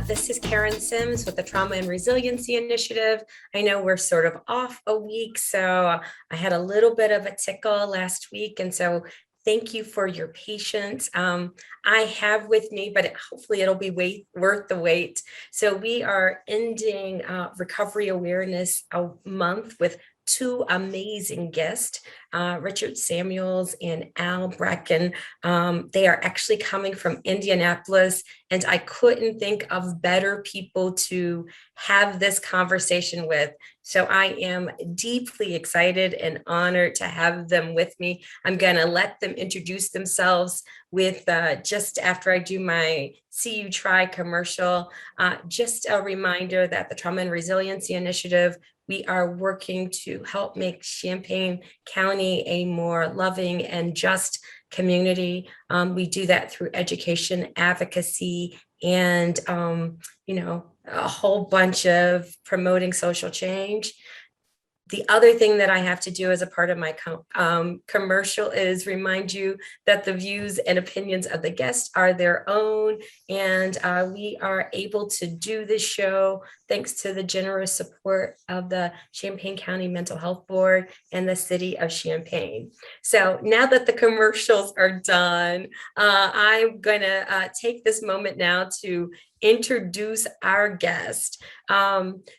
This is Karen Sims with the Trauma and Resiliency Initiative. I know we're sort of off a week, so I had a little bit of a tickle last week, and so thank you for your patience. I have with me, but hopefully it'll be worth the wait. So we are ending Recovery Awareness Month with two amazing guests, Richard Samuels and Bracken. They are actually coming from Indianapolis, and I couldn't think of better people to have this conversation with. So I am deeply excited and honored to have them with me. I'm going to let them introduce themselves with just after I do my See You Try commercial. Just a reminder that the Trauma and Resiliency Initiative, we are working to help make Champaign County a more loving and just community. We do that through education, advocacy, and a whole bunch of promoting social change. The other thing that I have to do as a part of my commercial is remind you that the views and opinions of the guests are their own, and we are able to do this show thanks to the generous support of the Champaign County Mental Health Board and the City of Champaign. So now that the commercials are done, I'm going to take this moment now to introduce our guest.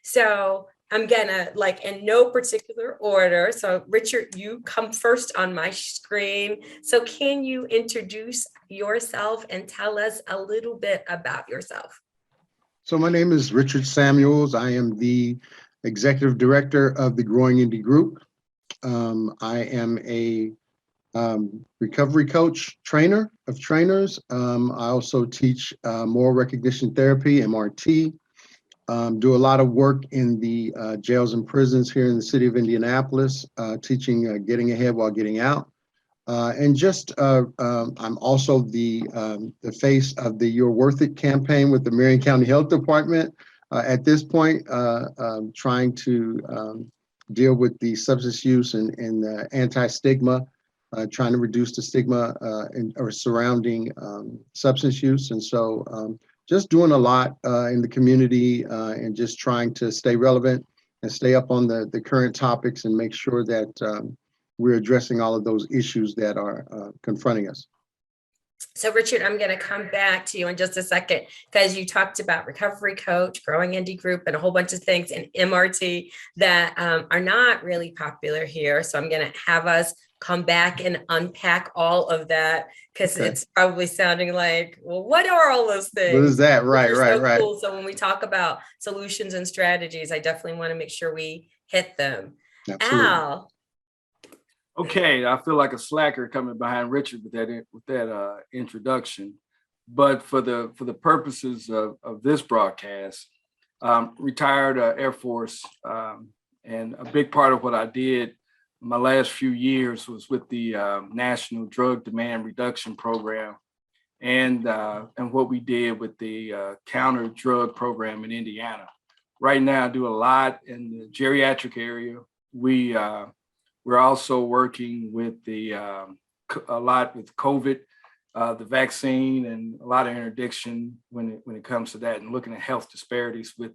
So I'm gonna, in no particular order. So Richard, you come first on my screen. So can you introduce yourself and tell us a little bit about yourself? So my name is Richard Samuels. I am the executive director of the Growing Indie Group. I am a recovery coach, trainer of trainers. I also teach moral recognition therapy, MRT. Do a lot of work in the jails and prisons here in the city of Indianapolis, teaching getting ahead while getting out. I'm also the face of the You're Worth It campaign with the Marion County Health Department. At this point, trying to deal with the substance use and anti-stigma, trying to reduce the stigma surrounding substance use. And so just doing a lot in the community and just trying to stay relevant and stay up on the current topics and make sure that we're addressing all of those issues that are confronting us. So Richard, I'm going to come back to you in just a second because you talked about recovery coach, growing indie group, and a whole bunch of things in MRT that are not really popular here. So I'm going to have us come back and unpack all of that because It's probably sounding like, well, what are all those things? What is that? Right. Cool. So when we talk about solutions and strategies, I definitely want to make sure we hit them. Absolutely. Al. Okay, I feel like a slacker coming behind Richard with that introduction, but for the purposes of this broadcast, retired Air Force, and a big part of what I did my last few years was with the National Drug Demand Reduction Program, and what we did with the counter drug program in Indiana. Right now, I do a lot in the geriatric area. We're also working with a lot with COVID, the vaccine, and a lot of interdiction when it comes to that, and looking at health disparities with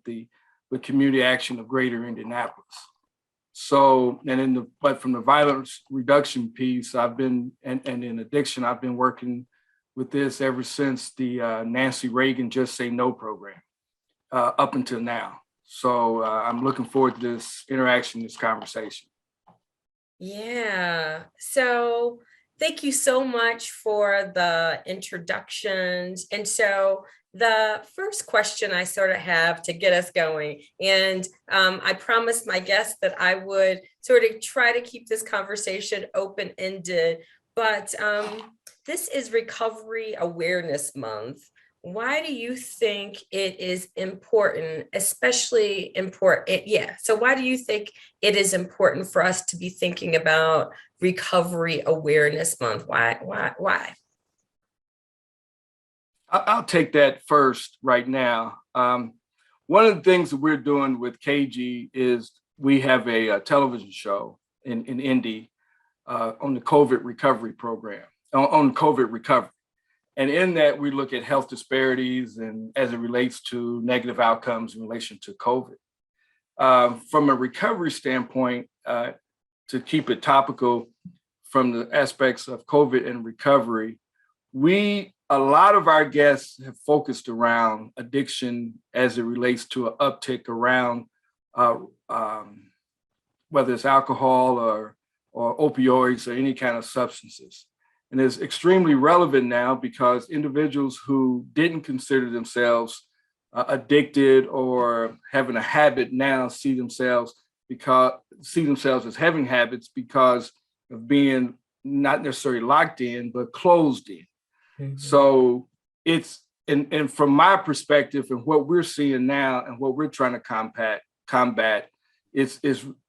community action of Greater Indianapolis. So, but from the violence reduction piece, I've been, and in addiction, I've been working with this ever since the Nancy Reagan Just Say No program, up until now. So I'm looking forward to this interaction, this conversation. Yeah. So thank you so much for the introductions. And so the first question I sort of have to get us going, and I promised my guests that I would sort of try to keep this conversation open-ended, but this is Recovery Awareness Month. Why do you think it is important, especially important? Yeah. So why do you think it is important for us to be thinking about Recovery Awareness Month? Why? I'll take that first right now. One of the things that we're doing with KG is we have a television show in Indy on the COVID recovery program, on COVID recovery. And in that, we look at health disparities and as it relates to negative outcomes in relation to COVID. From a recovery standpoint, to keep it topical from the aspects of COVID and recovery, a lot of our guests have focused around addiction as it relates to an uptick around whether it's alcohol or opioids or any kind of substances. And it's extremely relevant now because individuals who didn't consider themselves addicted or having a habit now see themselves as having habits because of being not necessarily locked in, but closed in. Mm-hmm. So it's, and from my perspective and what we're seeing now and what we're trying to combat, it's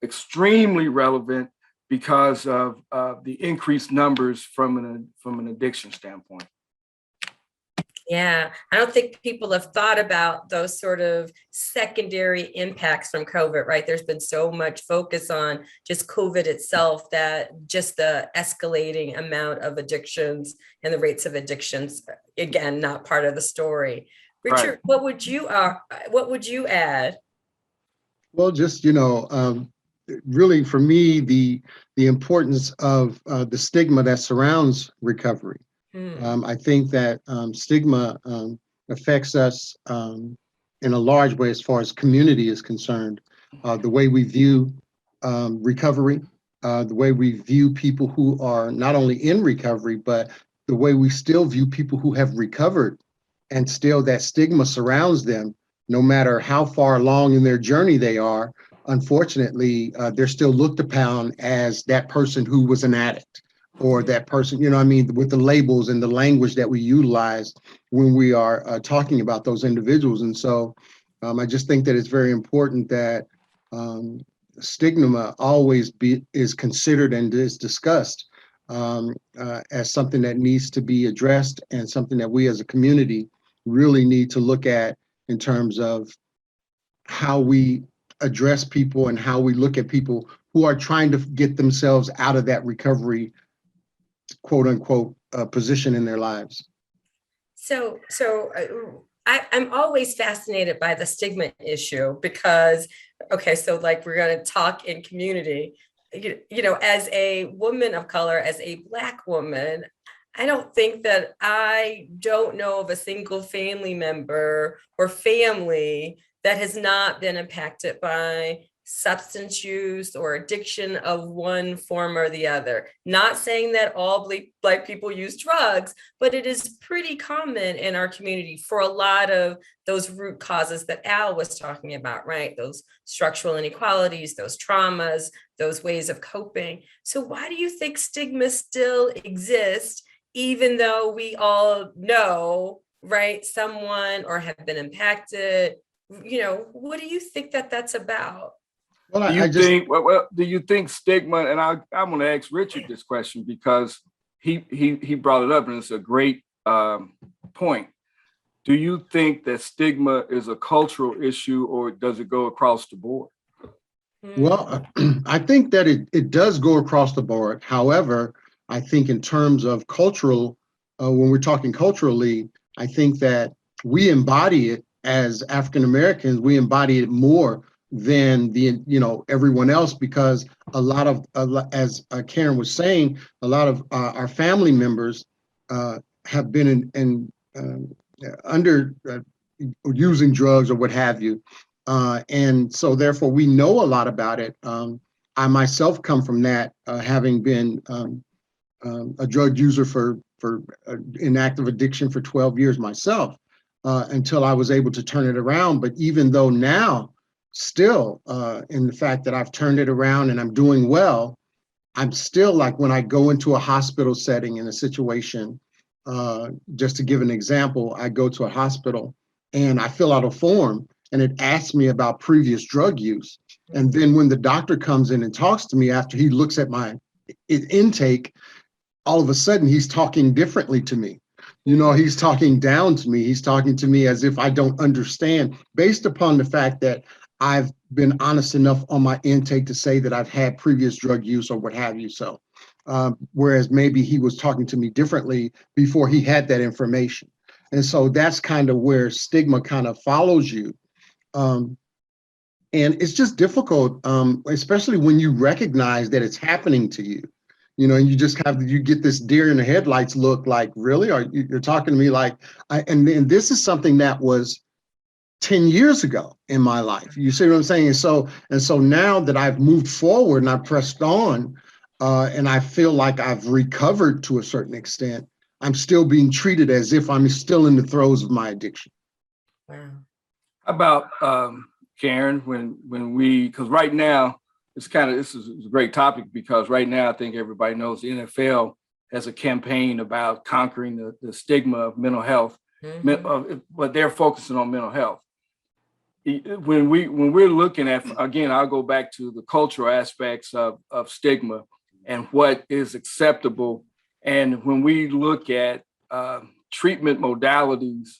extremely relevant because of the increased numbers from an addiction standpoint. Yeah, I don't think people have thought about those sort of secondary impacts from COVID, right? There's been so much focus on just COVID itself that just the escalating amount of addictions and the rates of addictions, again, not part of the story. Richard, right. What would you add? Well, just, really for me, the importance of the stigma that surrounds recovery. I think that stigma affects us in a large way as far as community is concerned. The way we view recovery, the way we view people who are not only in recovery, but the way we still view people who have recovered and still that stigma surrounds them, no matter how far along in their journey they are. Unfortunately, they're still looked upon as that person who was an addict. Or that person, with the labels and the language that we utilize when we are talking about those individuals. And so I just think that it's very important that stigma always is considered and is discussed as something that needs to be addressed and something that we as a community really need to look at in terms of how we address people and how we look at people who are trying to get themselves out of that recovery quote unquote position in their lives. So I'm always fascinated by the stigma issue because, so like we're going to talk in community, as a woman of color, as a Black woman, I don't think that I don't know of a single family member or family that has not been impacted by substance use or addiction of one form or the other. Not saying that all Black people use drugs, but it is pretty common in our community for a lot of those root causes that Al was talking about, right? Those structural inequalities, those traumas, those ways of coping. So why do you think stigma still exists, even though we all know, right, someone or have been impacted? What do you think that that's about? Well, do you think stigma, and I'm going to ask Richard this question because he brought it up and it's a great point. Do you think that stigma is a cultural issue or does it go across the board? Well, I think that it does go across the board. However, I think in terms of cultural, when we're talking culturally, I think that we embody it as African Americans, we embody it more than everyone else, because as Karen was saying, a lot of our family members have been under using drugs or what have you, and so therefore we know a lot about it. I myself come from that, having been a drug user for in active addiction for 12 years myself, until I was able to turn it around. But even though now, still, in the fact that I've turned it around and I'm doing well, I'm still like when I go into a hospital setting in a situation, just to give an example, I go to a hospital and I fill out a form and it asks me about previous drug use. And then when the doctor comes in and talks to me after he looks at my intake, all of a sudden he's talking differently to me. He's talking down to me. He's talking to me as if I don't understand, based upon the fact that I've been honest enough on my intake to say that I've had previous drug use or what have you. So whereas maybe he was talking to me differently before he had that information. And so that's kind of where stigma kind of follows you. And it's just difficult, especially when you recognize that it's happening to you. And you get this deer in the headlights look like, really? You're talking to me like, and this is something that was 10 years ago in my life. You see what I'm saying? And so now that I've moved forward and I've pressed on, and I feel like I've recovered to a certain extent, I'm still being treated as if I'm still in the throes of my addiction. Wow. How about Karen, because right now this is a great topic, because right now I think everybody knows the NFL has a campaign about conquering the stigma of mental health, but they're focusing on mental health. When we're looking at, again, I'll go back to the cultural aspects of stigma and what is acceptable. And when we look at treatment modalities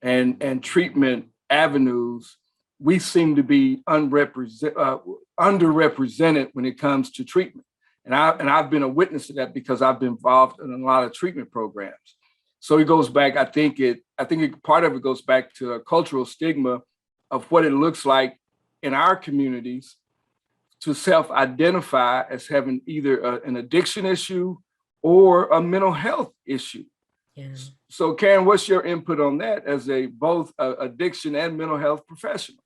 and treatment avenues, we seem to be underrepresented when it comes to treatment. And I've been a witness to that because I've been involved in a lot of treatment programs. So it goes back, I think part of it goes back to a cultural stigma of what it looks like in our communities to self-identify as having either an addiction issue or a mental health issue. Yeah. So Karen, what's your input on that as both addiction and mental health professional?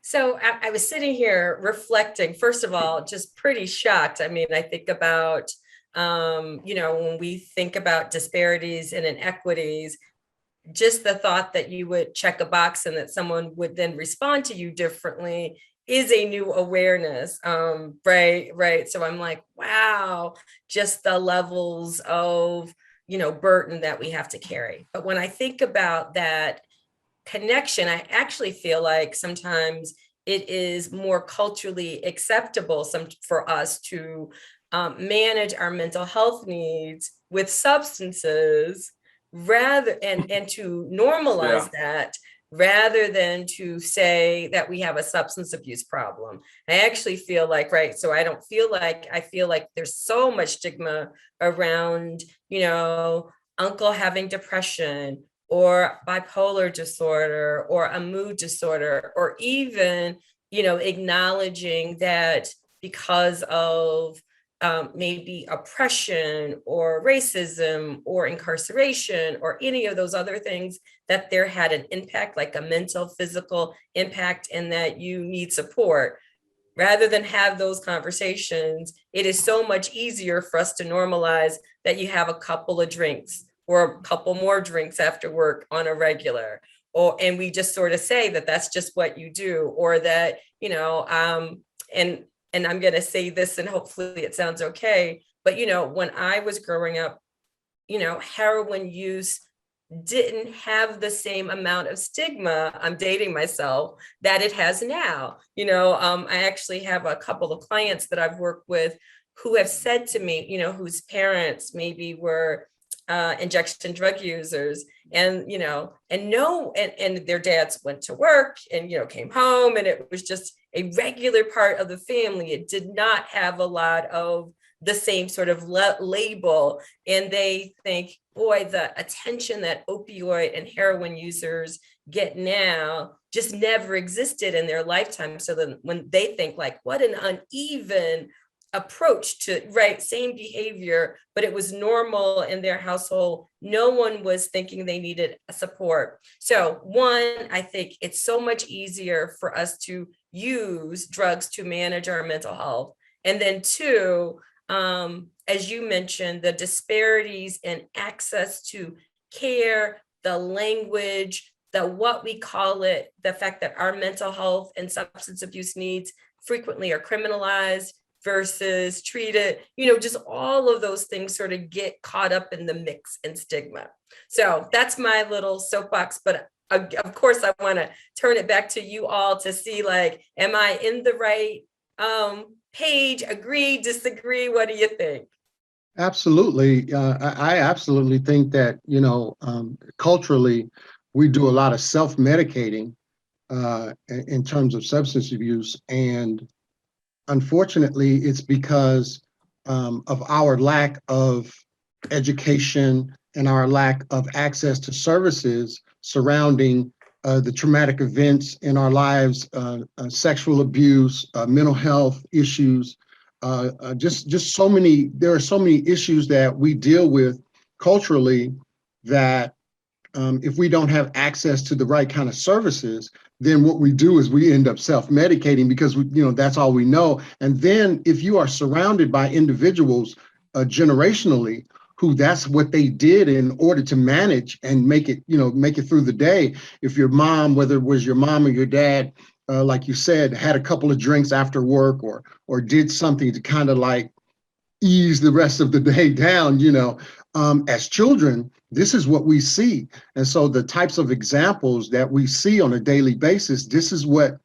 So I was sitting here reflecting, first of all, just pretty shocked. I mean, I think about, when we think about disparities and inequities, just the thought that you would check a box and that someone would then respond to you differently is a new awareness. Right. So I'm like, wow, just the levels of, burden that we have to carry. But when I think about that connection, I actually feel like sometimes it is more culturally acceptable for us to manage our mental health needs with substances and to normalize that rather than to say that we have a substance abuse problem. I actually feel like, so I feel like there's so much stigma around, uncle having depression or bipolar disorder or a mood disorder, or even, acknowledging that because of maybe oppression or racism or incarceration or any of those other things, that there had an impact, like a mental, physical impact, and that you need support. Rather than have those conversations, it is so much easier for us to normalize that you have a couple of drinks or a couple more drinks after work on a regular, and we just sort of say that that's just what you do, or that, and I'm going to say this and hopefully it sounds okay, but, when I was growing up, heroin use didn't have the same amount of stigma, I'm dating myself, that it has now. I actually have a couple of clients that I've worked with who have said to me, whose parents maybe were injection drug users, and their dads went to work and came home, and it was just a regular part of the family. It did not have a lot of the same sort of label, and they think, boy, the attention that opioid and heroin users get now just never existed in their lifetime. So then when they think like, what an uneven approach to same behavior, but it was normal in their household. No one was thinking they needed support. So one, I think it's so much easier for us to use drugs to manage our mental health. And then two, as you mentioned, the disparities in access to care, the language, what we call it, the fact that our mental health and substance abuse needs frequently are criminalized versus treated, just all of those things sort of get caught up in the mix and stigma. So that's my little soapbox, but of course I want to turn it back to you all to see, like, am I in the right page? Agree, disagree? What do you think? Absolutely. I absolutely think that, culturally, we do a lot of self-medicating in terms of substance abuse. And unfortunately, it's because of our lack of education and our lack of access to services surrounding the traumatic events in our lives, sexual abuse, mental health issues, just so many. There are so many issues that we deal with culturally that if we don't have access to the right kind of services, then what we do is we end up self-medicating because that's all we know. And then if you are surrounded by individuals generationally who that's what they did in order to manage and make it through the day. If your mom, whether it was your mom or your dad, like you said, had a couple of drinks after work or did something to kind of like ease the rest of the day down, as children, this is what we see. And so the types of examples that we see on a daily basis, this is what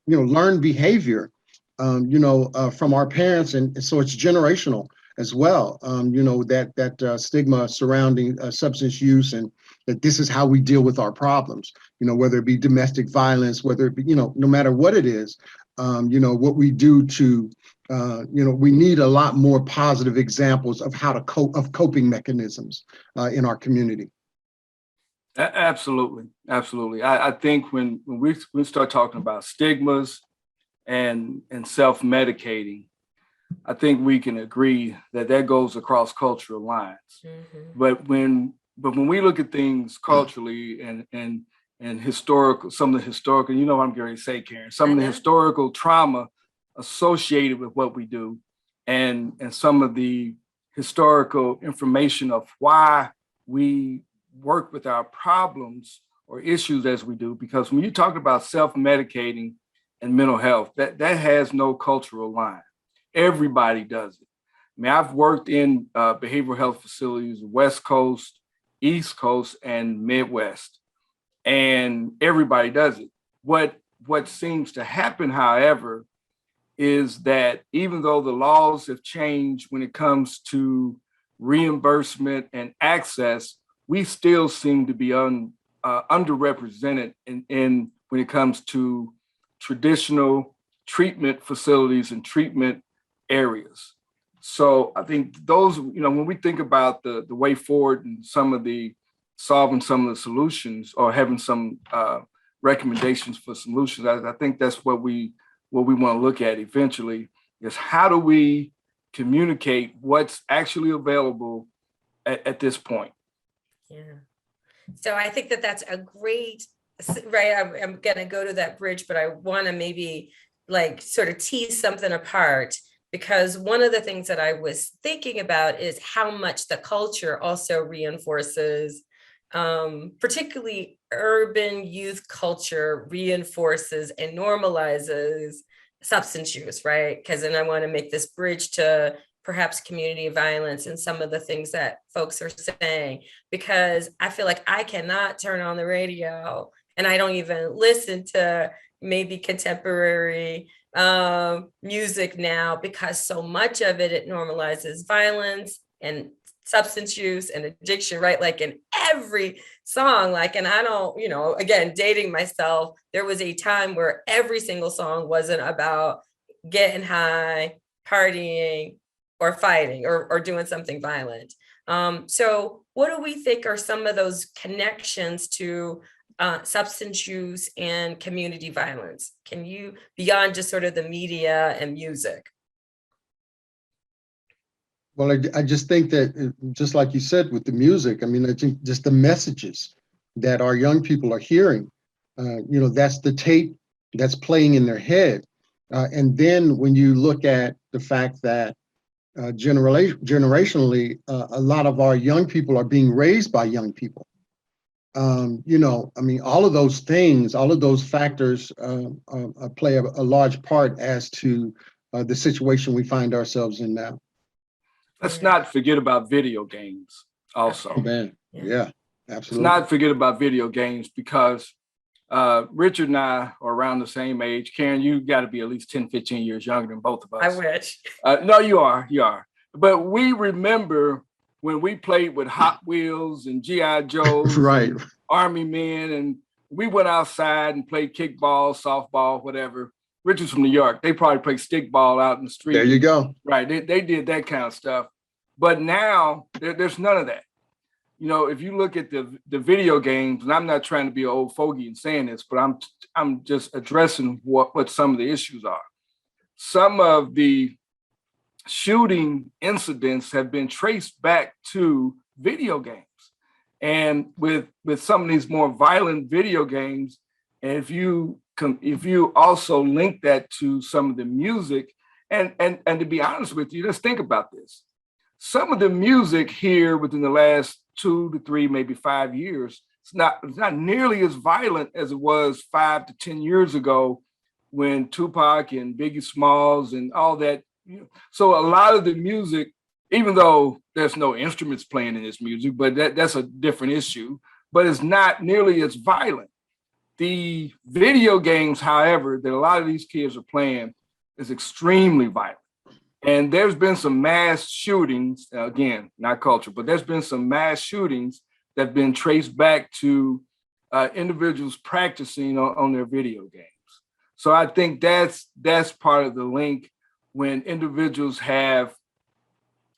learned behavior, from our parents. And so it's generational as well. That stigma surrounding substance use, and that this is how we deal with our problems, whether it be domestic violence, whether it be, no matter what it is, what we do to we need a lot more positive examples of how to coping mechanisms in our community. Absolutely. I think when we start talking about stigmas and self-medicating, I think we can agree that goes across cultural lines. Mm-hmm. But when we look at things culturally and historical, some of the historical, what I'm going to say, Karen, some of the historical trauma associated with what we do, and some of the historical information of why we work with our problems or issues as we do. Because when you talk about self-medicating and mental health, that has no cultural line. Everybody does it. I mean, I've worked in behavioral health facilities, West Coast, East Coast, and Midwest, and everybody does it. What seems to happen, however, is that even though the laws have changed when it comes to reimbursement and access, we still seem to be underrepresented in when it comes to traditional treatment facilities and treatment areas. So I think those, when we think about the way forward and solving some of the solutions or having some recommendations for solutions, I think that's what we want to look at eventually, is how do we communicate what's actually available at this point. Yeah. So I think that's a great, right? I'm going to go to that bridge, but I want to maybe like sort of tease something apart, because one of the things that I was thinking about is how much the culture also reinforces, particularly urban youth culture reinforces and normalizes substance use, right? Because then I want to make this bridge to perhaps community violence and some of the things that folks are saying, because I feel like I cannot turn on the radio and I don't even listen to maybe contemporary music now, because so much of it normalizes violence and substance use and addiction, right? Like in every song, and I don't, again, dating myself, there was a time where every single song wasn't about getting high, partying, or fighting or doing something violent. So what do we think are some of those connections to substance use and community violence? Can you, beyond just sort of the media and music? Well, I just think that, just like you said with the music, I think just the messages that our young people are hearing, that's the tape that's playing in their head. And then when you look at the fact that generationally, a lot of our young people are being raised by young people. All of those things, all of those factors play a large part as to the situation we find ourselves in now. Let's not forget about video games also. Oh, man. Yeah, absolutely. Let's not forget about video games, because Richard and I are around the same age. Karen, you got to be at least 10, 15 years younger than both of us. I wish. No, you are. But we remember when we played with Hot Wheels and G.I. Joes, right, Army Men, and we went outside and played kickball, softball, whatever. Richard's from New York. They probably play stickball out in the street. There you go. Right. They did that kind of stuff. But now there's none of that. You know, if you look at the video games, and I'm not trying to be an old fogey and saying this, but I'm just addressing what some of the issues are. Some of the shooting incidents have been traced back to video games. And with some of these more violent video games, and if you also link that to some of the music, and to be honest with you, let's think about this. Some of the music here within the last 2 to 3, maybe 5 years, it's not nearly as violent as it was 5 to 10 years ago when Tupac and Biggie Smalls and all that. So a lot of the music, even though there's no instruments playing in this music, but that's a different issue, but it's not nearly as violent. The video games, however, that a lot of these kids are playing is extremely violent. And there's been some mass shootings, again, not culture, but there's been some mass shootings that have been traced back to individuals practicing on their video games. So I think that's part of the link when individuals have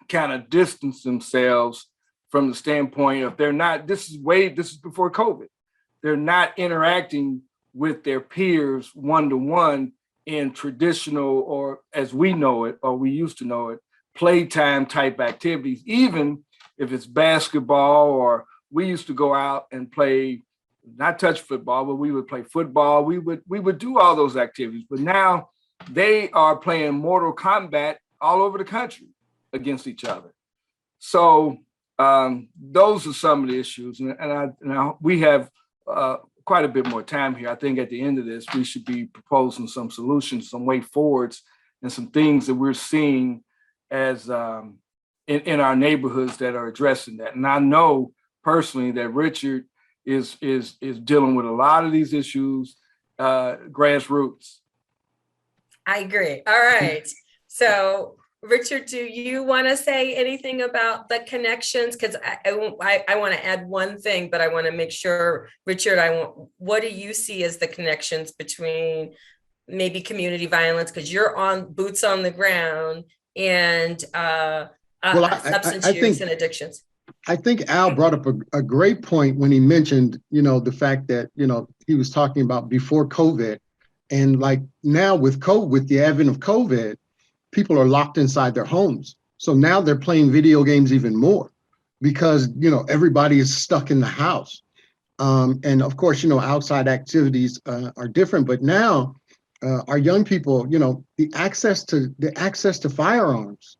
kind of distanced themselves from the standpoint of they're not, this is before COVID. They're not interacting with their peers one-to-one in traditional, or as we know it, or we used to know it, playtime type activities, even if it's basketball, or we used to go out and play, not touch football, but we would play football. We would do all those activities, but now they are playing Mortal Kombat all over the country against each other. So those are some of the issues, and we have quite a bit more time here. I think at the end of this, we should be proposing some solutions, some way forwards, and some things that we're seeing as in our neighborhoods that are addressing that. And I know personally that Richard is dealing with a lot of these issues, grassroots. I agree. All right. So Richard, do you want to say anything about the connections? Because I want to add one thing, but I want to make sure, Richard, what do you see as the connections between maybe community violence, because you're on boots on the ground, and substance use and addictions? I think Al brought up a great point when he mentioned, the fact that, he was talking about before COVID, and like now with the advent of COVID, people are locked inside their homes. So now they're playing video games even more because, everybody is stuck in the house. And of course, outside activities are different, but now our young people, the access to firearms,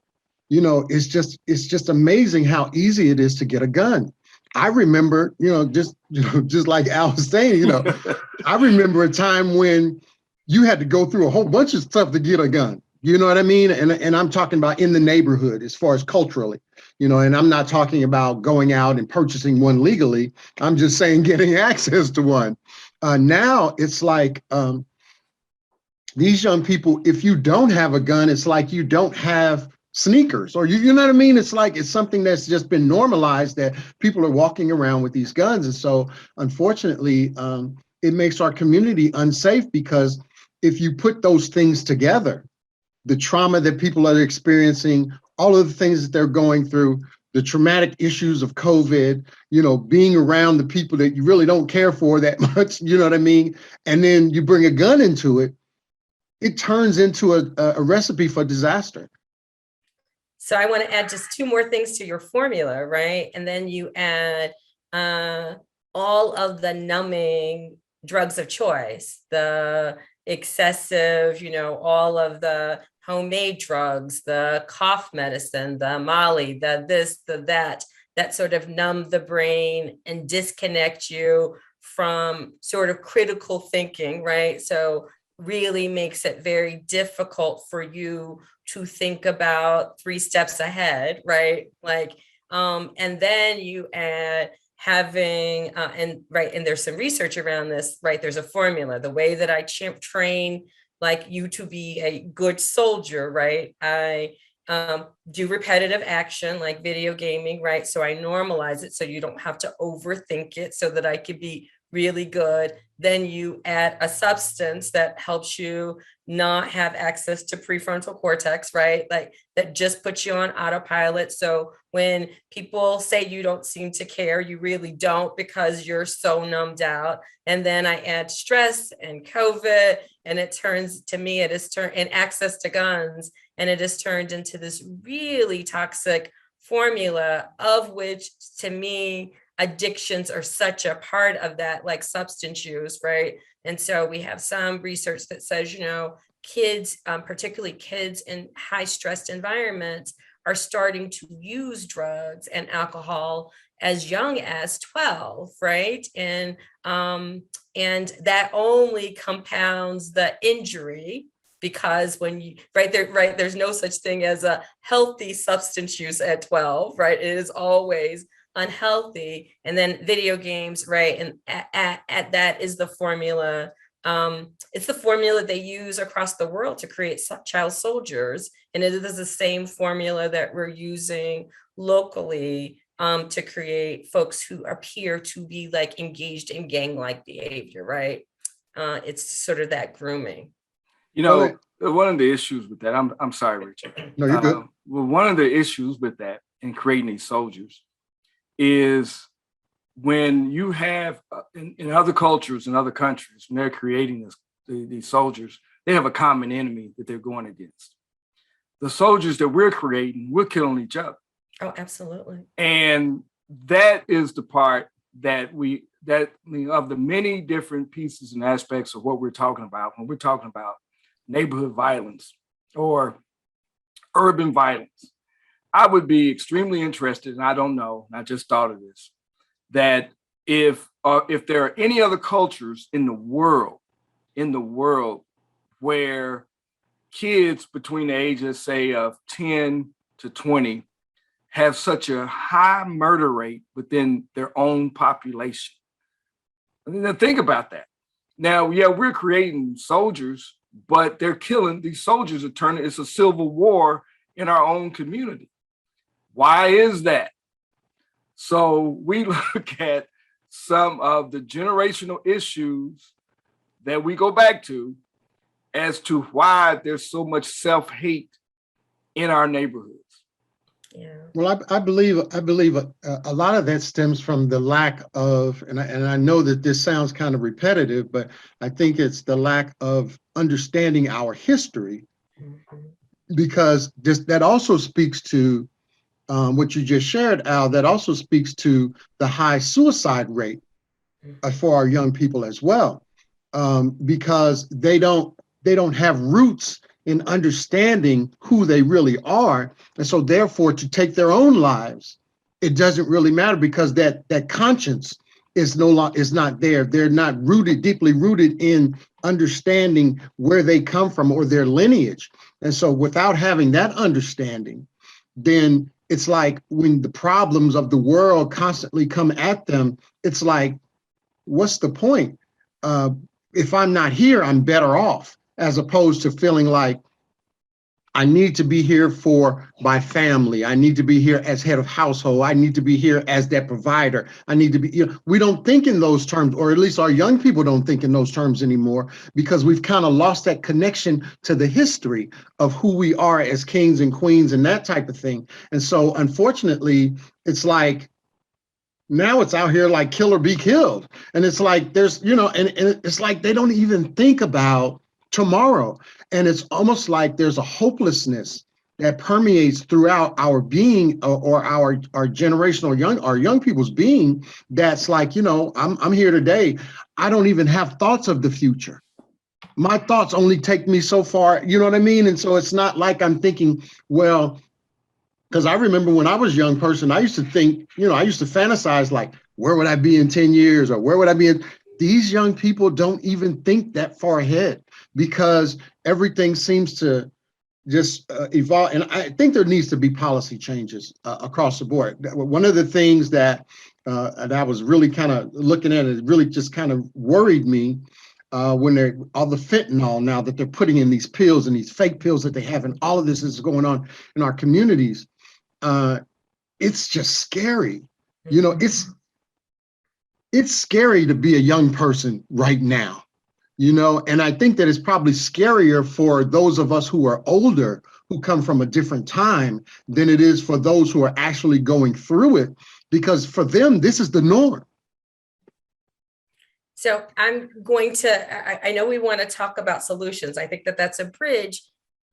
it's just amazing how easy it is to get a gun. I remember, just like Al was saying, I remember a time when you had to go through a whole bunch of stuff to get a gun. You know what I mean? And I'm talking about in the neighborhood as far as culturally, and I'm not talking about going out and purchasing one legally. I'm just saying getting access to one. Now it's like these young people, if you don't have a gun, it's like you don't have sneakers, or you know what I mean? It's like it's something that's just been normalized that people are walking around with these guns. And so unfortunately, it makes our community unsafe, because if you put those things together, the trauma that people are experiencing, all of the things that they're going through, the traumatic issues of COVID, being around the people that you really don't care for that much, you know what I mean? And then you bring a gun into it, it turns into a recipe for disaster. So I want to add just 2 more things to your formula, right? And then you add all of the numbing drugs of choice, the excessive, all of the homemade drugs, the cough medicine, the Molly, the this, the that sort of numb the brain and disconnect you from sort of critical thinking, right? So really makes it very difficult for you to think about 3 steps ahead, right? Like, and then you add having, and there's some research around this, right? There's a formula, the way that I train like you to be a good soldier, right? I do repetitive action like video gaming, right? So I normalize it so you don't have to overthink it, so that I could be really good. Then you add a substance that helps you not have access to prefrontal cortex, right? Like that just puts you on autopilot. So when people say you don't seem to care, you really don't because you're so numbed out. And then I add stress and COVID, and it turns to me, it is turned and access to guns, and it is turned into this really toxic formula, of which to me, addictions are such a part of that, like substance use, right? And so we have some research that says, kids, particularly kids in high stressed environments, are starting to use drugs and alcohol as young as 12, right? And that only compounds the injury, because when you there's no such thing as a healthy substance use at 12, right? It is always unhealthy. And then video games, right? And at that is the formula. It's the formula they use across the world to create child soldiers. And it is the same formula that we're using locally to create folks who appear to be like engaged in gang-like behavior, right? It's sort of that grooming. One of the issues with that, I'm sorry, Richard. No, you're good. Well, one of the issues with that in creating these soldiers is when you have in other cultures and other countries, when they're creating these soldiers, they have a common enemy that they're going against. The soldiers that we're creating, we're killing each other. Oh, absolutely. And that is the part that of the many different pieces and aspects of what we're talking about when we're talking about neighborhood violence or urban violence. I would be extremely interested, and I don't know, and I just thought of this, that if there are any other cultures in the world where kids between the ages, say, of 10 to 20 have such a high murder rate within their own population. I mean, now think about that. Now, yeah, we're creating soldiers, but they're killing these soldiers. It's a civil war in our own community. Why is that? So we look at some of the generational issues that we go back to as to why there's so much self-hate in our neighborhoods. Yeah. Well, I believe a lot of that stems from the lack of, and I know that this sounds kind of repetitive, but I think it's the lack of understanding our history, because that also speaks to what you just shared, Al. That also speaks to the high suicide rate for our young people as well, because they don't have roots in understanding who they really are. And so therefore, to take their own lives, it doesn't really matter, because that conscience is not there. They're not deeply rooted in understanding where they come from or their lineage. And so without having that understanding, then it's like when the problems of the world constantly come at them, it's like, what's the point? If I'm not here, I'm better off, as opposed to feeling like I need to be here for my family. I need to be here as head of household. I need to be here as that provider. I need to be, we don't think in those terms, or at least our young people don't think in those terms anymore, because we've kind of lost that connection to the history of who we are as kings and queens and that type of thing. And so unfortunately, it's like, now it's out here like kill or be killed. And it's like there's, and it's like they don't even think about tomorrow. And it's almost like there's a hopelessness that permeates throughout our being, or our generational our young people's being, that's like, I'm here today. I don't even have thoughts of the future. My thoughts only take me so far, you know what I mean? And so it's not like I'm thinking, well, because I remember when I was a young person, I used to think, I used to fantasize like, where would I be in 10 years, or where would I be in? These young people don't even think that far ahead, because everything seems to just evolve. And I think there needs to be policy changes across the board. One of the things that I was really kind of looking at, it really just kind of worried me when they're all the fentanyl now that they're putting in these pills and these fake pills that they have, and all of this is going on in our communities. It's just scary. it's scary to be a young person right now, and I think that it's probably scarier for those of us who are older, who come from a different time, than it is for those who are actually going through it, because for them, this is the norm. So I'm going to, I know we want to talk about solutions. I think that that's a bridge.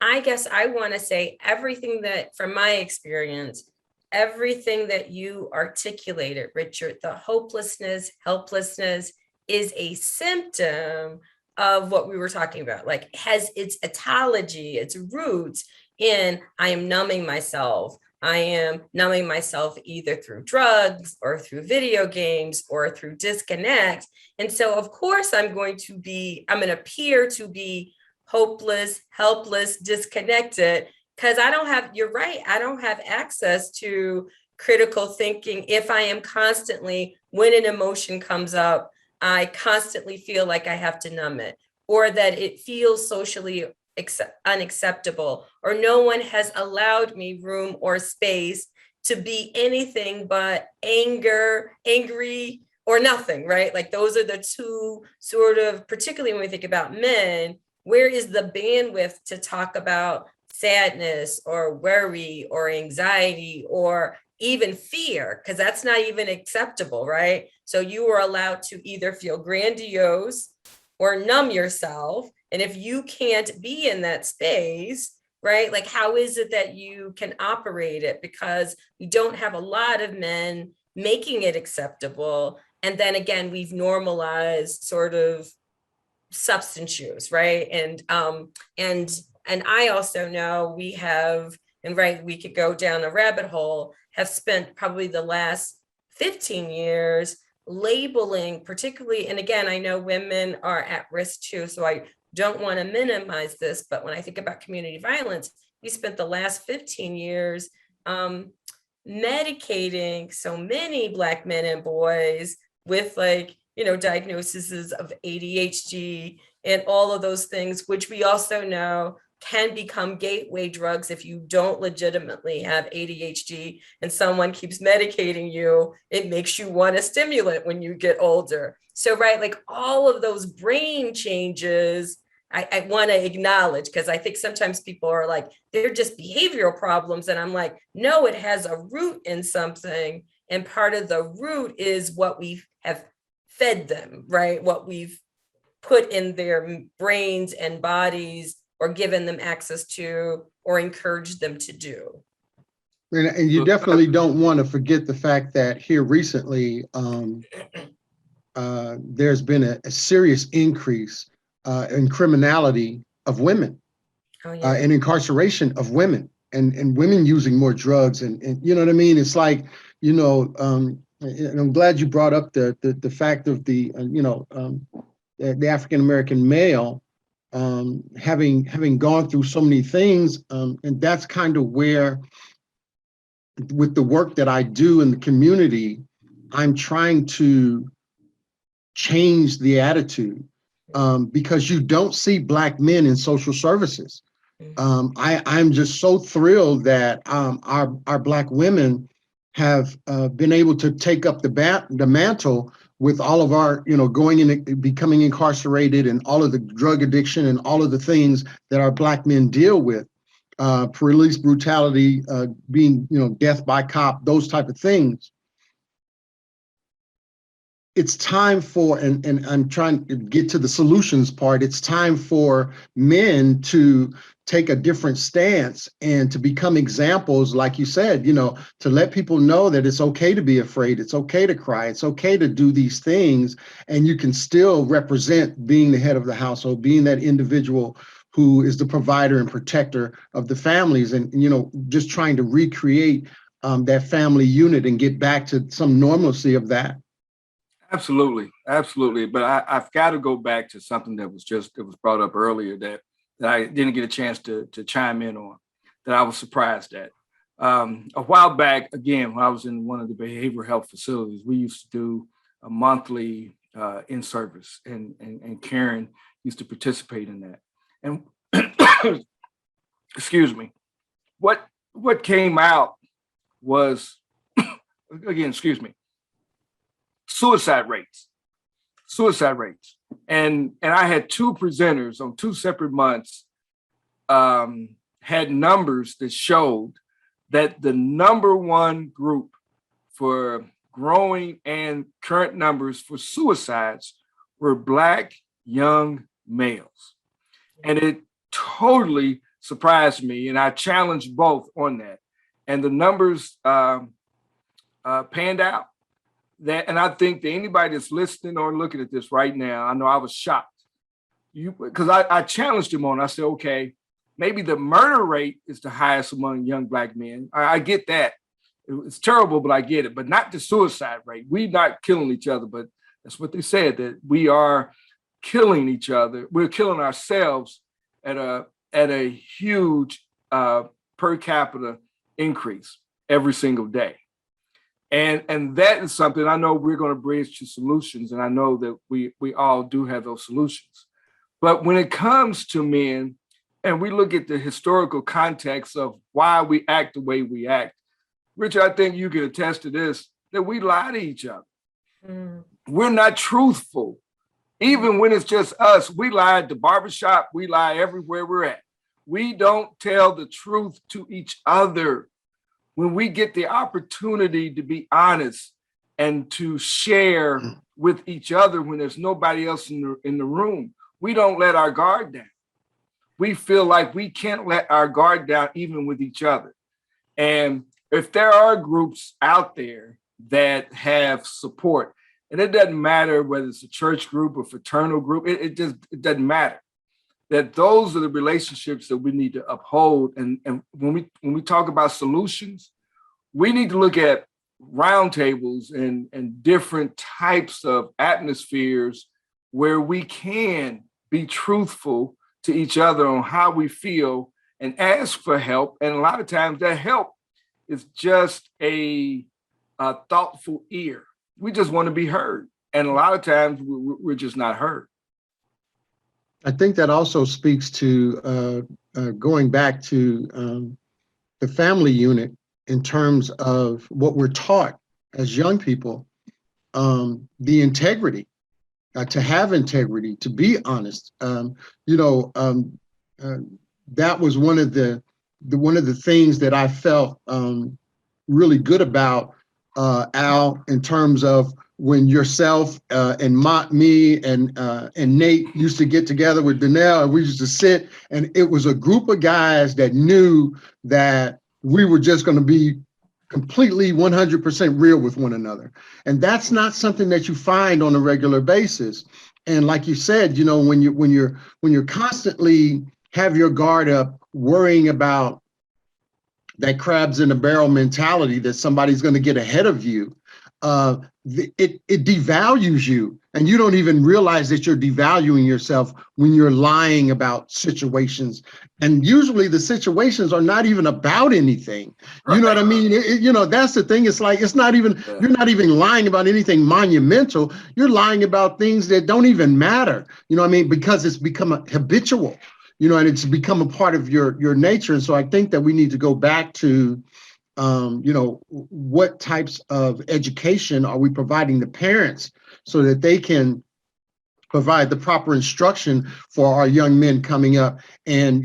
I guess I want to say everything that, from my experience, everything that you articulated, Richard, the hopelessness, helplessness is a symptom of what we were talking about, like has its etiology, its roots in I am numbing myself. I am numbing myself either through drugs or through video games or through disconnect. And so, of course, I'm going to appear to be hopeless, helpless, disconnected, because you're right, I don't have access to critical thinking if I am constantly, when an emotion comes up, I constantly feel like I have to numb it, or that it feels socially unacceptable, or no one has allowed me room or space to be anything but angry, or nothing, right? Like those are the two sort of, particularly when we think about men, where is the bandwidth to talk about sadness or worry or anxiety or even fear? Because that's not even acceptable, right? So you are allowed to either feel grandiose or numb yourself. And if you can't be in that space, right, like how is it that you can operate it? Because we don't have a lot of men making it acceptable. And then again, we've normalized sort of substance use, right? And I also know we have, and right, we could go down a rabbit hole, have spent probably the last 15 years labeling, particularly, and again, I know women are at risk too, so I don't want to minimize this, but when I think about community violence, we spent the last 15 years medicating so many Black men and boys with diagnoses of ADHD and all of those things, which we also know can become gateway drugs if you don't legitimately have ADHD and someone keeps medicating you, it makes you want a stimulant when you get older. So, right, like all of those brain changes, I want to acknowledge, because I think sometimes people are like, they're just behavioral problems. And I'm like, no, it has a root in something. And part of the root is what we have fed them, right? What we've put in their brains and bodies, or given them access to, or encouraged them to do. And you definitely don't want to forget the fact that here recently, there's been a serious increase in criminality of women, and incarceration of women, and women using more drugs, and you know what I mean? It's like, and I'm glad you brought up the fact of the African-American male having gone through so many things, and that's kind of where, with the work that I do in the community, I'm trying to change the attitude, because you don't see Black men in social services. I'm just so thrilled that our Black women have been able to take up the mantle with all of our, going in, becoming incarcerated, and all of the drug addiction and all of the things that our Black men deal with, police brutality, being, death by cop, those type of things. It's time for, and I'm trying to get to the solutions part, it's time for men to take a different stance and to become examples, like you said, to let people know that it's okay to be afraid, it's okay to cry, it's okay to do these things, and you can still represent being the head of the household, being that individual who is the provider and protector of the families, and just trying to recreate that family unit and get back to some normalcy of that. Absolutely, absolutely. But I've got to go back to something that was brought up earlier that I didn't get a chance to chime in on, that I was surprised at. A while back, again, when I was in one of the behavioral health facilities, we used to do a monthly in-service, and Karen used to participate in that. And excuse me, what came out was, again, excuse me, suicide rates. And I had two presenters on two separate months had numbers that showed that the number one group for growing and current numbers for suicides were Black young males. And it totally surprised me. And I challenged both on that. And the numbers panned out. And I think that anybody that's listening or looking at this right now, I know I was shocked. Because I challenged him on, I said, okay, maybe the murder rate is the highest among young Black men. I get that. It's terrible, but I get it. But not the suicide rate. We're not killing each other, but that's what they said, that we are killing each other. We're killing ourselves at a huge per capita increase every single day. And that is something I know we're going to bridge to solutions. And I know that we all do have those solutions. But when it comes to men, and we look at the historical context of why we act the way we act, Richard, I think you can attest to this, that we lie to each other. Mm. We're not truthful. Even when it's just us, we lie at the barbershop, we lie everywhere we're at. We don't tell the truth to each other. When we get the opportunity to be honest and to share with each other when there's nobody else in the room, we don't let our guard down. We feel like we can't let our guard down even with each other. And if there are groups out there that have support, and it doesn't matter whether it's a church group or fraternal group, it doesn't matter. That those are the relationships that we need to uphold. And when we talk about solutions, we need to look at roundtables and different types of atmospheres where we can be truthful to each other on how we feel and ask for help. And a lot of times that help is just a thoughtful ear. We just want to be heard. And a lot of times we're just not heard. I think that also speaks to going back to the family unit in terms of what we're taught as young people, the integrity, to have integrity, to be honest. That was one of the things that I felt really good about, Al, in terms of when yourself and me and Nate used to get together with Donnell, and we used to sit, and it was a group of guys that knew that we were just going to be completely 100% real with one another. And that's not something that you find on a regular basis. And like you said, when you're constantly have your guard up, worrying about that crabs in a barrel mentality that somebody's going to get ahead of you, it devalues you, and you don't even realize that you're devaluing yourself when you're lying about situations. And usually the situations are not even about anything. You know what I mean? That's the thing. It's like, you're not even lying about anything monumental. You're lying about things that don't even matter. You know what I mean? Because it's become habitual, and it's become a part of your nature. And so I think that we need to go back to, what types of education are we providing the parents so that they can provide the proper instruction for our young men coming up, and,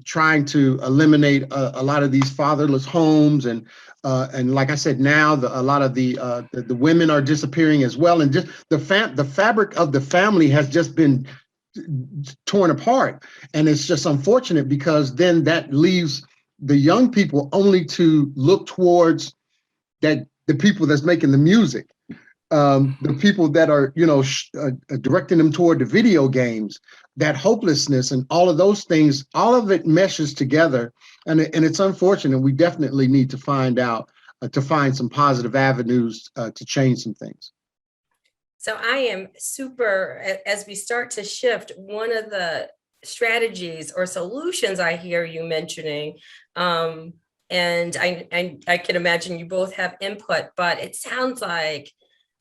trying to eliminate a lot of these fatherless homes. And like I said, now a lot of the women are disappearing as well. And just the fabric of the family has just been torn apart. And it's just unfortunate, because then that leaves the young people only to look towards the people that's making the music, the people that are, directing them toward the video games, that hopelessness and all of those things, all of it meshes together. And it's unfortunate. We definitely need to find some positive avenues to change some things. So I am super, as we start to shift, one of the strategies or solutions I hear you mentioning, and I can imagine you both have input, but it sounds like,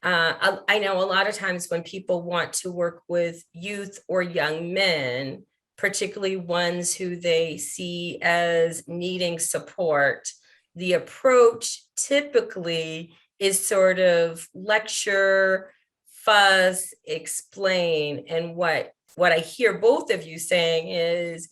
I know a lot of times when people want to work with youth or young men, particularly ones who they see as needing support, the approach typically is sort of lecture, fuss, explain. And what I hear both of you saying is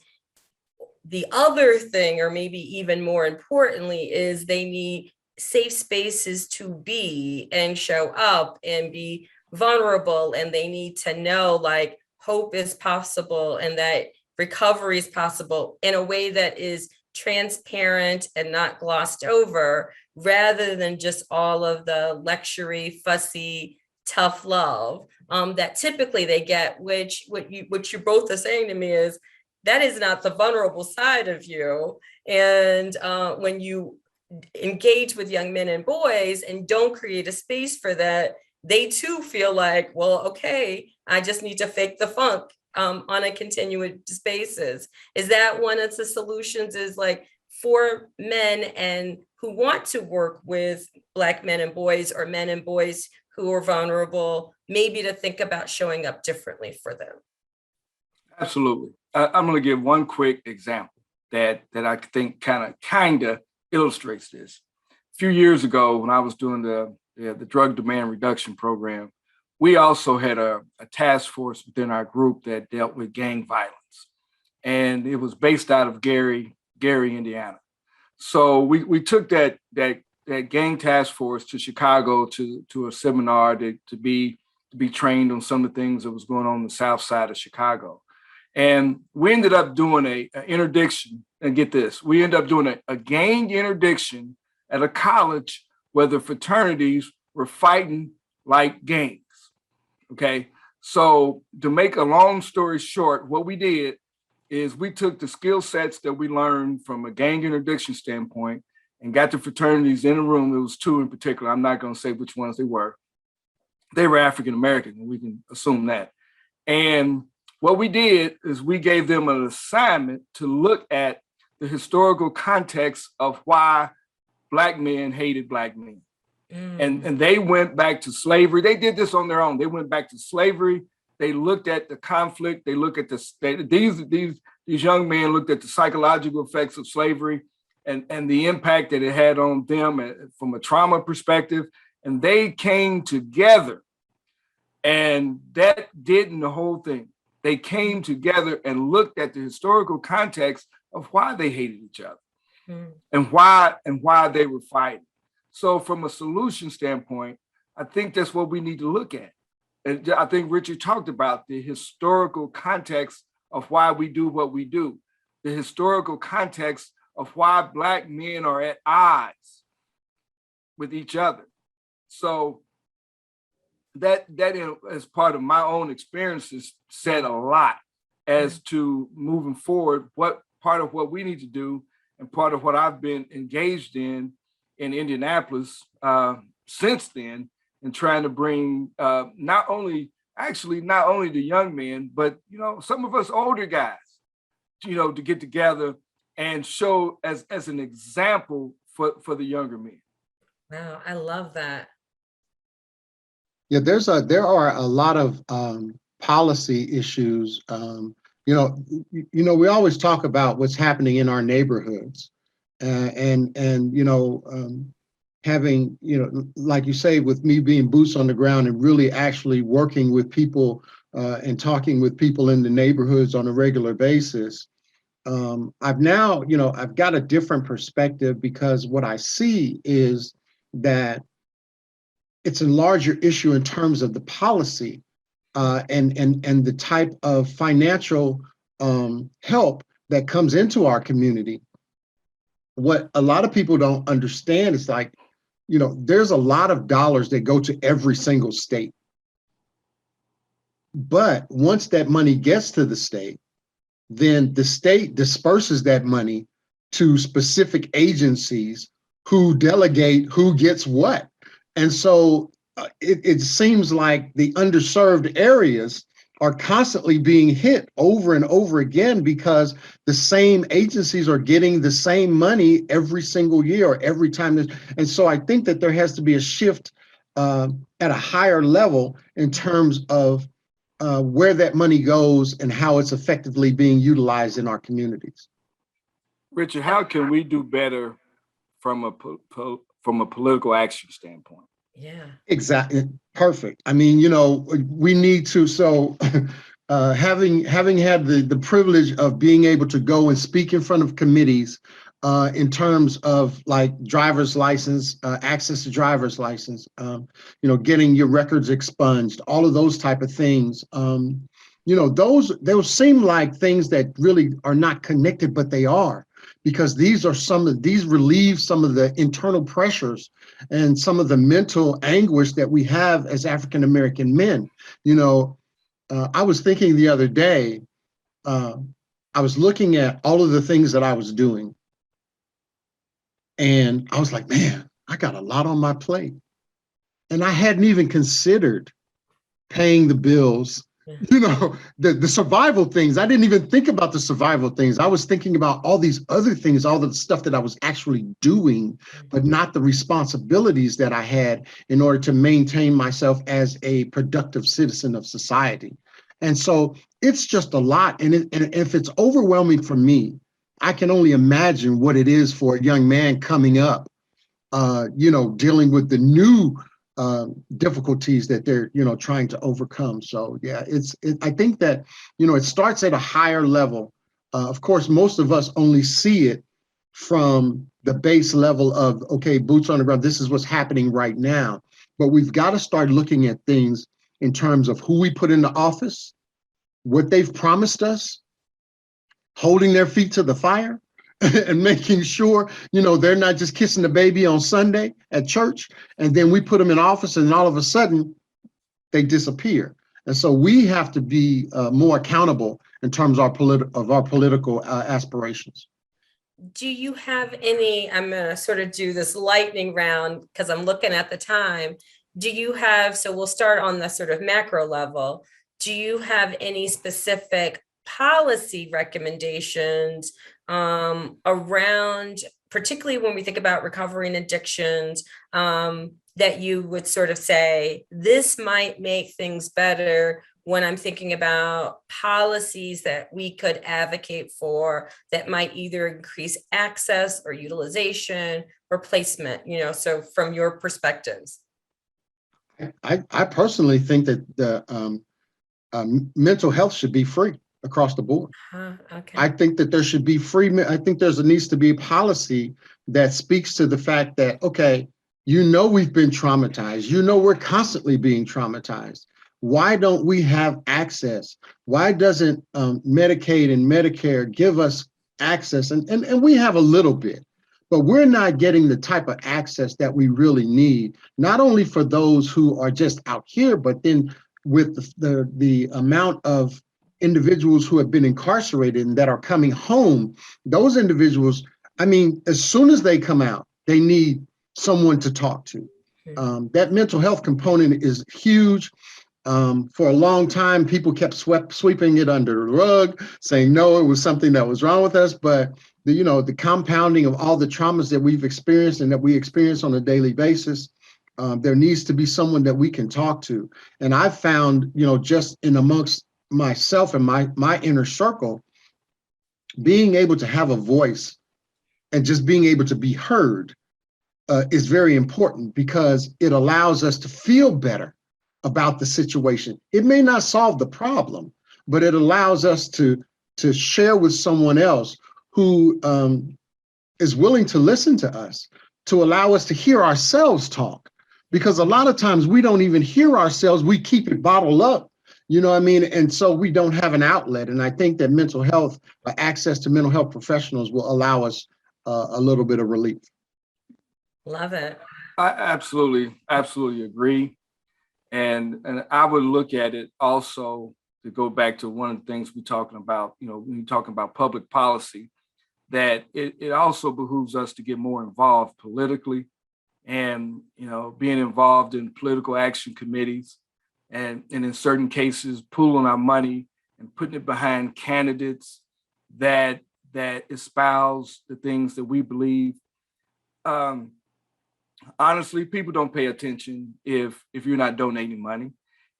the other thing, or maybe even more importantly, is they need safe spaces to be and show up and be vulnerable. And they need to know like hope is possible and that recovery is possible in a way that is transparent and not glossed over, rather than just all of the lectury, fussy, tough love that typically they get, which what you both are saying to me is that is not the vulnerable side of you. And when you engage with young men and boys and don't create a space for that, they too feel like, well, okay, I just need to fake the funk on a continuous basis. Is that one of the solutions, is like for men and who want to work with Black men and boys, or men and boys who are vulnerable, maybe to think about showing up differently for them? Absolutely. I'm going to give one quick example that I think kind of illustrates this. A few years ago, when I was doing the drug demand reduction program, we also had a task force within our group that dealt with gang violence, and it was based out of Gary, Indiana. So we took that gang task force to Chicago to a seminar to be trained on some of the things that was going on the south side of Chicago. And we ended up doing an interdiction, and get this, we ended up doing a gang interdiction at a college where the fraternities were fighting like gangs, okay? So to make a long story short, what we did is we took the skill sets that we learned from a gang interdiction standpoint and got the fraternities in a room. It was two in particular. I'm not going to say which ones they were. They were African-American, and we can assume that. And what we did is we gave them an assignment to look at the historical context of why Black men hated Black men. And they went back to slavery. They did this on their own. They went back to slavery. They looked at the conflict. They look at these young men looked at the psychological effects of slavery and the impact that it had on them from a trauma perspective. And they came together, and that didn't the whole thing. They came together and looked at the historical context of why they hated each other and why they were fighting. So from a solution standpoint, I think that's what we need to look at. And I think Richard talked about the historical context of why we do what we do, the historical context of why Black men are at odds with each other. So that as part of my own experiences said a lot as to moving forward, what part of what we need to do and part of what I've been engaged in Indianapolis since then, and trying to bring not only the young men, but some of us older guys, to get together and show as an example for the younger men. Wow, I love that. Yeah, there are a lot of policy issues. We always talk about what's happening in our neighborhoods, and having, like you say, with me being boots on the ground and really actually working with people and talking with people in the neighborhoods on a regular basis. I've got a different perspective, because what I see is that it's a larger issue in terms of the policy and the type of financial help that comes into our community. What a lot of people don't understand is like, there's a lot of dollars that go to every single state. But once that money gets to the state, then the state disperses that money to specific agencies who delegate who gets what. And so it seems like the underserved areas are constantly being hit over and over again, because the same agencies are getting the same money every single year or every time. And so I think that there has to be a shift at a higher level in terms of where that money goes and how it's effectively being utilized in our communities. Richard, how can we do better from a political action standpoint? Yeah. Exactly. Perfect. I mean, we need to, so having had the privilege of being able to go and speak in front of committees in terms of like driver's license, access to driver's license, getting your records expunged, all of those type of things. Those seem like things that really are not connected, but they are, because these relieve some of the internal pressures and some of the mental anguish that we have as African American men. I was thinking the other day, I was looking at all of the things that I was doing, and I was like, man, I got a lot on my plate. And I hadn't even considered paying the bills, Yeah. the survival things. I didn't even think about the survival things. I was thinking about all these other things, all the stuff that I was actually doing, but not the responsibilities that I had in order to maintain myself as a productive citizen of society. And so it's just a lot. And if it's overwhelming for me, I can only imagine what it is for a young man coming up, dealing with the new difficulties that they're, trying to overcome. So yeah, I think that, it starts at a higher level. Of course, most of us only see it from the base level of, okay, boots on the ground, this is what's happening right now. But we've got to start looking at things in terms of who we put into office, what they've promised us, holding their feet to the fire, and making sure, they're not just kissing the baby on Sunday at church, and then we put them in office and all of a sudden they disappear. And so we have to be more accountable in terms of our political aspirations. Do you have any, I'm going to sort of do this lightning round because I'm looking at the time. Do you have, so we'll start on the sort of macro level. Do you have any specific policy recommendations around, particularly when we think about recovering addictions, that you would sort of say, this might make things better when I'm thinking about policies that we could advocate for that might either increase access or utilization or placement, so from your perspectives? I personally think that the mental health should be free across the board. Okay. I think that there should be free. I think needs to be a policy that speaks to the fact that, okay, we've been traumatized. We're constantly being traumatized. Why don't we have access? Why doesn't Medicaid and Medicare give us access? And we have a little bit, but we're not getting the type of access that we really need, not only for those who are just out here, but then with the amount of individuals who have been incarcerated and that are coming home. Those individuals, I mean, as soon as they come out, they need someone to talk to. That mental health component is huge. For a long time, people kept sweeping it under the rug, saying, no, it was something that was wrong with us. But the compounding of all the traumas that we've experienced and that we experience on a daily basis, there needs to be someone that we can talk to. And I've found, just in amongst myself and my inner circle, being able to have a voice and just being able to be heard is very important, because it allows us to feel better about the situation. It may not solve the problem, but it allows us to share with someone else who is willing to listen to us, to allow us to hear ourselves talk. Because a lot of times we don't even hear ourselves, we keep it bottled up. You know what I mean? And so we don't have an outlet. And I think that mental health, access to mental health professionals will allow us a little bit of relief. Love it. I absolutely agree. And I would look at it also, to go back to one of the things we're talking about, when you're talking about public policy, that it also behooves us to get more involved politically, and, being involved in political action committees, and in certain cases, pooling our money and putting it behind candidates that espouse the things that we believe. Honestly, people don't pay attention if you're not donating money.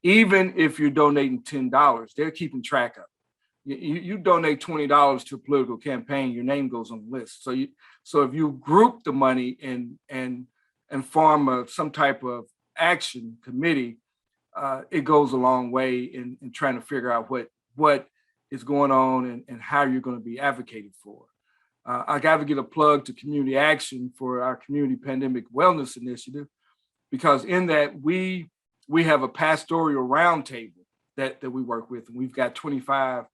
Even if you're donating $10, they're keeping track of it. You donate $20 to a political campaign, your name goes on the list. So if you group the money and form some type of action committee, it goes a long way in trying to figure out what is going on and how you're going to be advocated for. I got to get a plug to community action for our community pandemic wellness initiative, because in that we have a pastoral roundtable that we work with, and we've got 25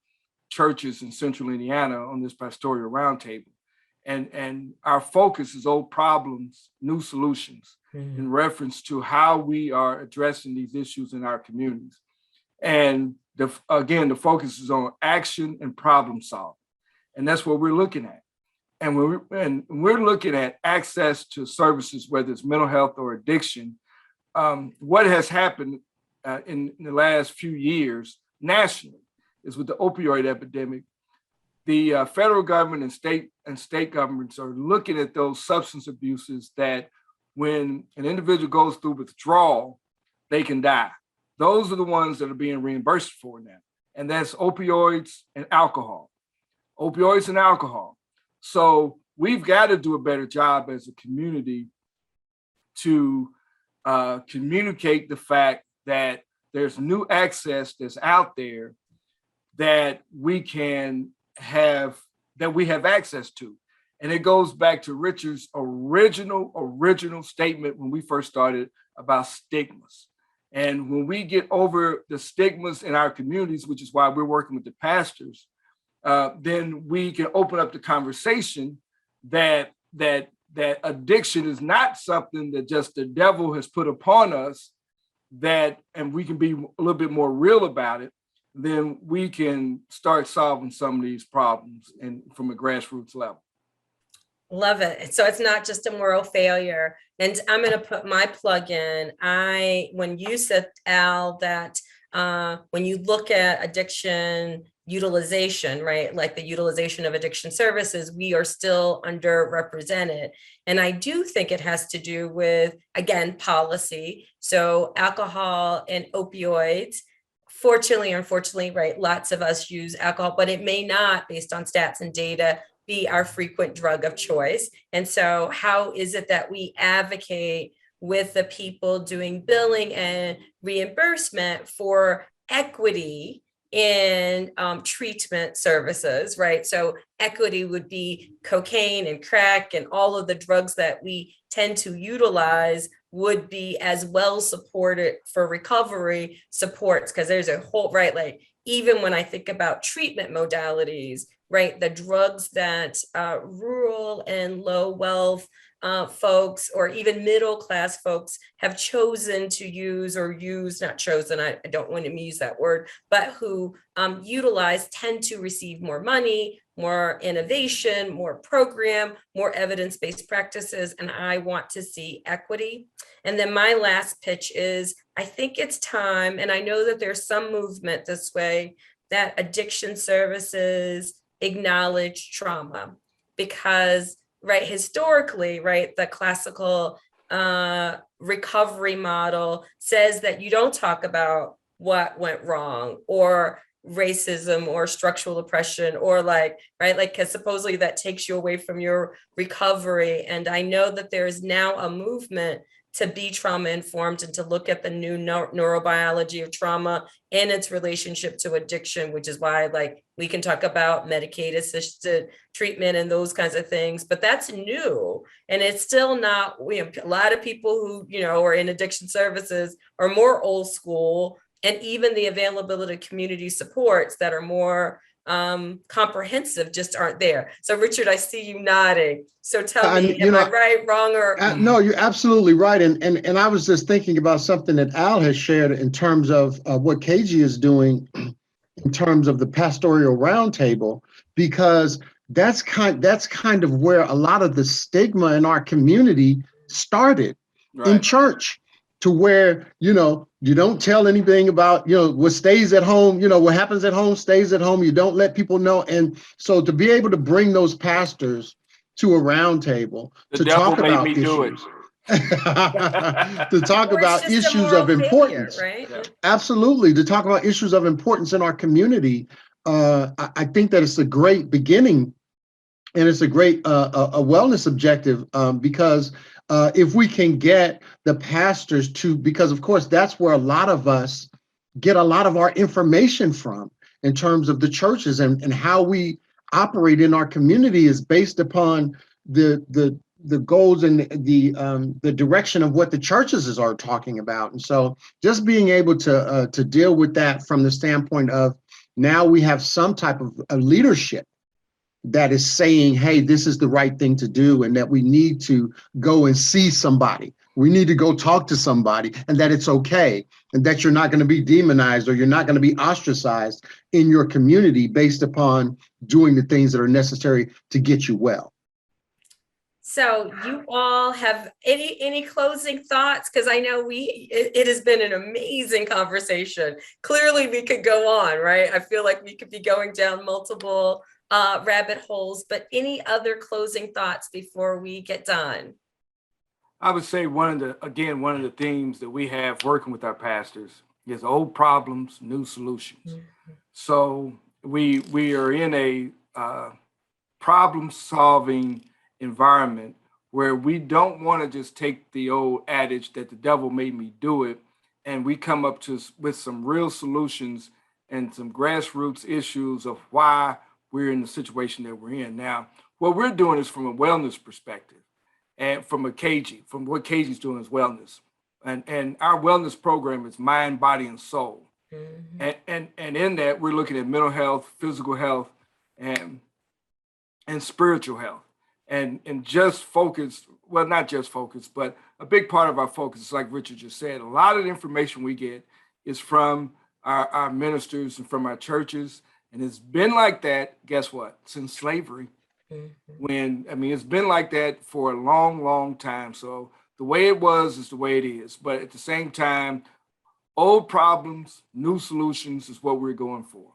churches in Central Indiana on this pastoral roundtable. And our focus is old problems, new solutions, in reference to how we are addressing these issues in our communities. And again, the focus is on action and problem solving. And that's what we're looking at. And we're looking at access to services, whether it's mental health or addiction. What has happened in the last few years nationally is with the opioid epidemic, the federal government and state governments are looking at those substance abuses that when an individual goes through withdrawal, they can die. Those are the ones that are being reimbursed for now. And that's opioids and alcohol. Opioids and alcohol. So we've got to do a better job as a community to communicate the fact that there's new access that's out there that we have access to. And it goes back to Richard's original statement when we first started about stigmas. And when we get over the stigmas in our communities, which is why we're working with the pastors, then we can open up the conversation that addiction is not something that just the devil has put upon us, and we can be a little bit more real about it, then we can start solving some of these problems and from a grassroots level. Love it. So it's not just a moral failure. And I'm going to put my plug in. When you said, Al, that when you look at addiction utilization, right, like the utilization of addiction services, we are still underrepresented. And I do think it has to do with, again, policy. So alcohol and opioids, fortunately or unfortunately, right, lots of us use alcohol, but it may not, based on stats and data, be our frequent drug of choice. And so how is it that we advocate with the people doing billing and reimbursement for equity in treatment services, right? So equity would be cocaine and crack and all of the drugs that we tend to utilize would be as well supported for recovery supports, because there's a whole, right, like even when I think about treatment modalities, right, the drugs that rural and low wealth folks or even middle class folks have chosen to use, not chosen, I don't want to use that word, but who utilize tend to receive more money, more innovation, more program, more evidence-based practices, and I want to see equity. And then my last pitch is, I think it's time, and I know that there's some movement this way, that addiction services acknowledge trauma, because right, historically, right, the classical recovery model says that you don't talk about what went wrong or racism or structural oppression or like, right, like, because supposedly that takes you away from your recovery. And I know that there is now a movement to be trauma informed and to look at the new neurobiology of trauma and its relationship to addiction, which is why like we can talk about Medicaid assisted treatment and those kinds of things, but that's new. And it's still not, a lot of people who, are in addiction services are more old school, and even the availability of community supports that are more comprehensive just aren't there. So Richard, I see you nodding. So tell me, am I right, wrong, or? No, you're absolutely right. And I was just thinking about something that Al has shared in terms of what KG is doing in terms of the pastoral roundtable, because that's kind of where a lot of the stigma in our community started, right, in church, to where, you don't tell anything about, what stays at home, what happens at home stays at home. You don't let people know. And so to be able to bring those pastors to a round table to talk about issues, to talk about issues of importance, right? Yeah. Absolutely. To talk about issues of importance in our community. I think that it's a great beginning And it's a great a wellness objective because if we can get the pastors to, because of course that's where a lot of us get a lot of our information from in terms of the churches, and how we operate in our community is based upon the goals and the direction of what the churches are talking about. And so just being able to deal with that from the standpoint of now we have some type of leadership that is saying, hey, this is the right thing to do, and that we need to go and see somebody. We need to go talk to somebody, and that it's okay, and that you're not going to be demonized or you're not going to be ostracized in your community based upon doing the things that are necessary to get you well. So you all have any closing thoughts? Because I know it has been an amazing conversation. Clearly we could go on, right? I feel like we could be going down multiple rabbit holes, but any other closing thoughts before we get done? I would say one of the themes that we have working with our pastors is old problems, new solutions. Mm-hmm. So we are in a problem solving environment where we don't want to just take the old adage that the devil made me do it, and we come up with some real solutions and some grassroots issues of why we're in the situation that we're in. Now, what we're doing is from a wellness perspective, and from what KG's doing is wellness. And our wellness program is mind, body, and soul. Mm-hmm. And in that, we're looking at mental health, physical health, and spiritual health. And just focus, well, not just focus, but a big part of our focus is, like Richard just said, a lot of the information we get is from our ministers and from our churches. And it's been like that, guess what? Since slavery. Mm-hmm. It's been like that for a long, long time. So the way it was is the way it is. But at the same time, old problems, new solutions is what we're going for.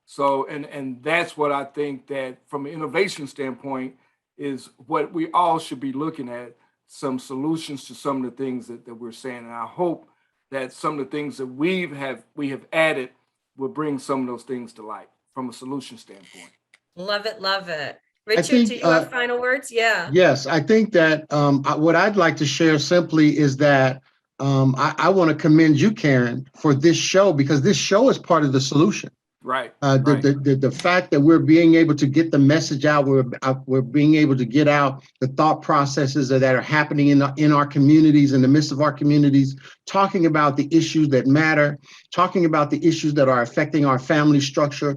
So, and that's what I think that from an innovation standpoint is what we all should be looking at, some solutions to some of the things that we're saying. And I hope that some of the things that we have added will bring some of those things to light from a solution standpoint. Love it, love it. Richard, do you have final words? Yeah. Yes, I think that what I'd like to share simply is that I want to commend you, Karen, for this show, because this show is part of the solution. Right. The fact that we're being able to get the message out, we're being able to get out the thought processes that are happening in our communities, in the midst of our communities, talking about the issues that matter, talking about the issues that are affecting our family structure.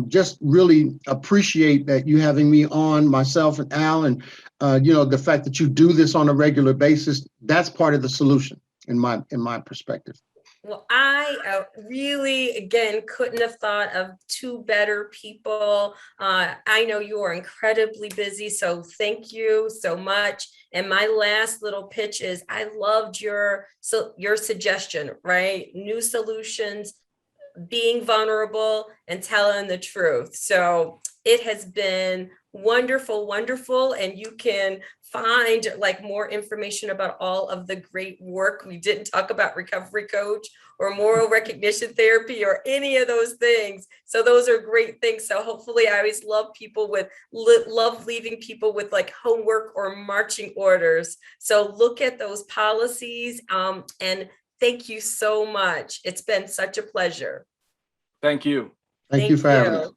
Just really appreciate that you having me on, myself and Al, and the fact that you do this on a regular basis. That's part of the solution in my perspective. Well, I really, again, couldn't have thought of two better people. I know you are incredibly busy, so thank you so much. And my last little pitch is I loved your suggestion, right? New solutions, being vulnerable, and telling the truth. So it has been wonderful, wonderful. And you can find more information about all of the great work. We didn't talk about recovery coach or moral recognition therapy or any of those things. So those are great things. So hopefully I always love leaving people with homework or marching orders. So look at those policies and thank you so much. It's been such a pleasure. Thank you. Thank you for having us.